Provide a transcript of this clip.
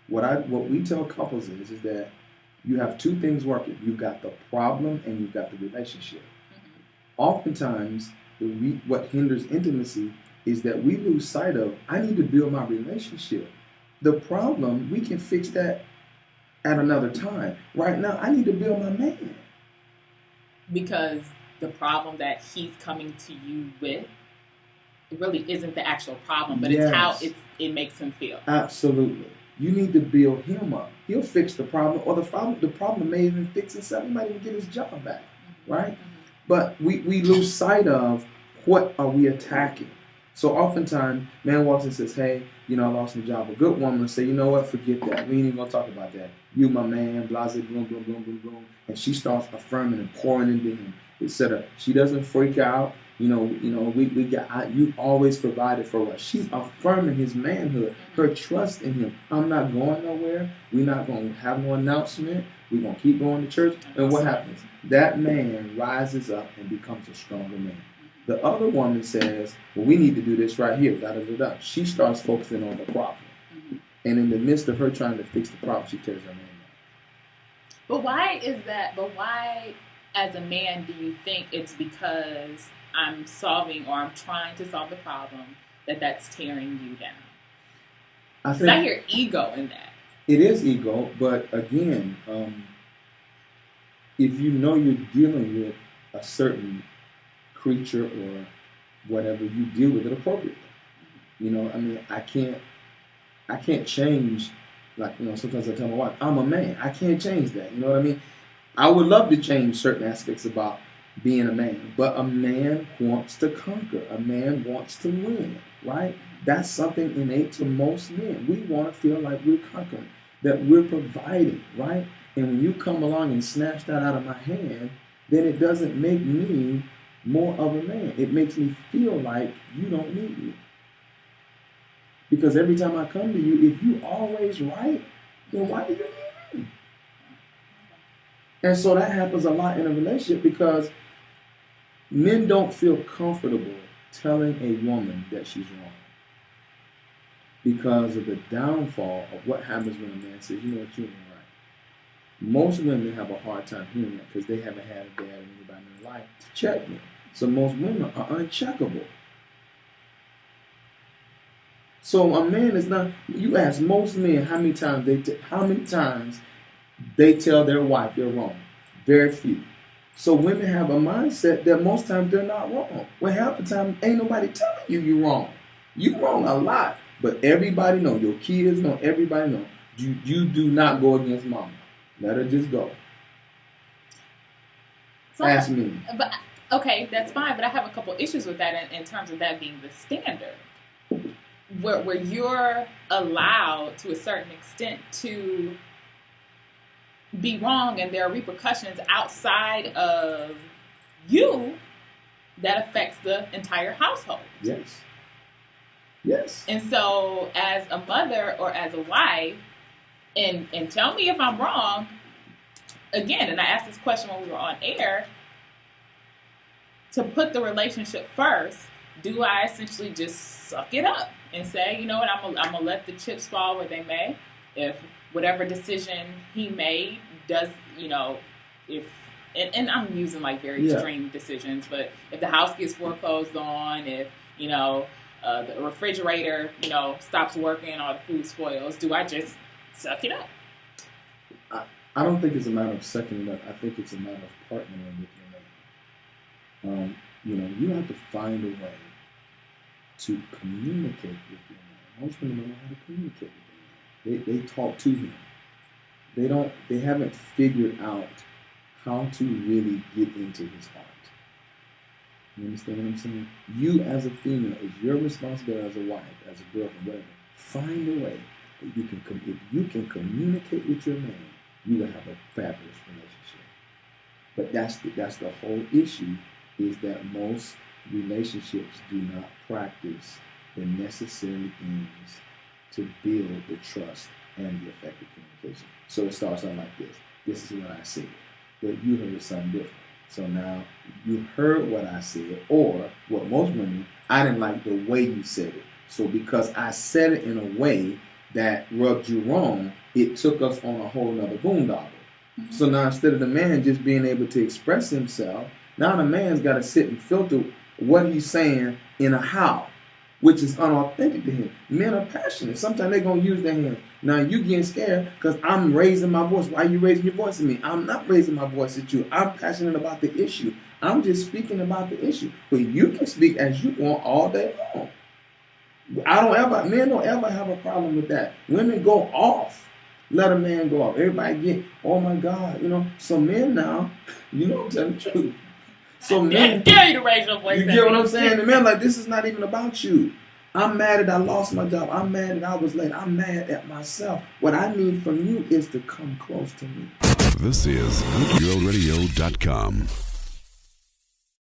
What we tell couples is that you have two things working. You've got the problem and you've got the relationship. Oftentimes, what hinders intimacy is that we lose sight of, I need to build my relationship. The problem, we can fix that at another time. Right now, I need to build my man. Because the problem that he's coming to you with, it really isn't the actual problem, but it's how it makes him feel. Absolutely. You need to build him up. He'll fix the problem, or the problem may even fix itself. He might even get his job back, right? But we lose sight of what are we attacking. So oftentimes, man walks in and says, hey, I lost my job. A good woman will say, you know what, forget that. We ain't even going to talk about that. You, my man, blah, blah, boom, boom, boom, boom, boom. And she starts affirming and pouring into him, etc. She doesn't freak out. You always provided for us. She's affirming his manhood, her trust in him. I'm not going nowhere. We're not going to have no announcement. We're going to keep going to church. And what happens? That man rises up and becomes a stronger man. The other woman says, well, we need to do this right here. Da, da, da, da. She starts focusing on the problem. And in the midst of her trying to fix the problem, she tears her man down. But why is that? But why, as a man, do you think it's because I'm solving or I'm trying to solve the problem that's tearing you down? I hear ego in that. It is ego, but again, if you know you're dealing with a certain creature or whatever, you deal with it appropriately. I can't change. Sometimes I tell my wife, I'm a man. I can't change that. You know what I mean? I would love to change certain aspects about being a man, but a man wants to conquer. A man wants to win, right? That's something innate to most men. We want to feel like we're conquering, that we're providing, right? And when you come along and snatch that out of my hand, then it doesn't make me more of a man. It makes me feel like you don't need me. Because every time I come to you, if you always right, then why do you need me? And so that happens a lot in a relationship because men don't feel comfortable telling a woman that she's wrong because of the downfall of what happens when a man says, you know what, you're right. Most women have a hard time hearing that because they haven't had a dad or anybody in their life to check me. So most women are uncheckable. So a man is not. You ask most men how many times they tell their wife they're wrong. Very few. So women have a mindset that most times they're not wrong. Well, half the time ain't nobody telling you you're wrong. You're wrong a lot, but everybody know. Your kids know. Everybody know. You do not go against mama. Let her just go. So, ask me. But okay, that's fine. But I have a couple issues with that in terms of that being the standard. Where you're allowed to a certain extent to be wrong and there are repercussions outside of you that affects the entire household. Yes. And so as a mother or as a wife, and tell me if I'm wrong, again, and I asked this question when we were on air, to put the relationship first, do I essentially just suck it up and say, you know what, I'm gonna let the chips fall where they may. If whatever decision he made does, and I'm using like very extreme decisions, but if the house gets foreclosed on, if, the refrigerator, stops working, all the food spoils, do I just suck it up? I don't think it's a matter of sucking it up. I think it's a matter of partnering with your man. You have to find a way to communicate with your man. Most women don't know how to communicate with their man. They talk to him. They haven't figured out how to really get into his heart. You understand what I'm saying? You as a female, it's your responsibility as a wife, as a girlfriend, whatever. Find a way that you can if you can communicate with your man, you will have a fabulous relationship. But that's the whole issue, is that most relationships do not practice the necessary things to build the trust and the effective communication. So it starts out like this. This is what I said, but you heard something different. So now you heard what I said, or what most women, I didn't like the way you said it. So because I said it in a way that rubbed you wrong, it took us on a whole nother boondoggle. Mm-hmm. So now instead of the man just being able to express himself, now the man's got to sit and filter what he's saying in a how, which is unauthentic to him. Men are passionate. Sometimes they're going to use their hands. Now you getting scared because I'm raising my voice. Why are you raising your voice at me? I'm not raising my voice at you. I'm passionate about the issue. I'm just speaking about the issue. But you can speak as you want all day long. Men don't ever have a problem with that. Women go off. Let a man go off. Everybody get, oh my God, So men now, I'm telling the truth. So men, dare you to raise your voice. You get what I'm saying? The man like, this is not even about you. I'm mad that I lost my job. I'm mad that I was late. I'm mad at myself. What I need from you is to come close to me. This is GoodGirlRadio.com.